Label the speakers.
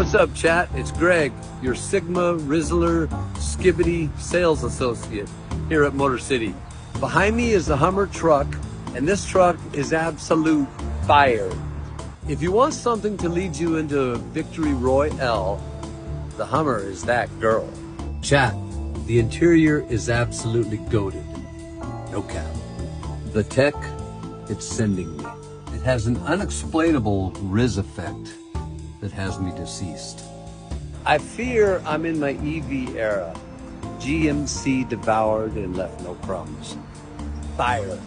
Speaker 1: What's up, chat? It's Greg, your Sigma Rizzler Skibbity sales associate here at Motor City. Behind me is the Hummer truck, and this truck is absolute fire. If you want something to lead you into Victory Royale, the Hummer is that girl. Chat, the interior is absolutely goated. No cap. The tech, it's sending me. It has an unexplainable Riz effect that has me deceased. I fear I'm in my EV era. GMC devoured and left no crumbs. Fire.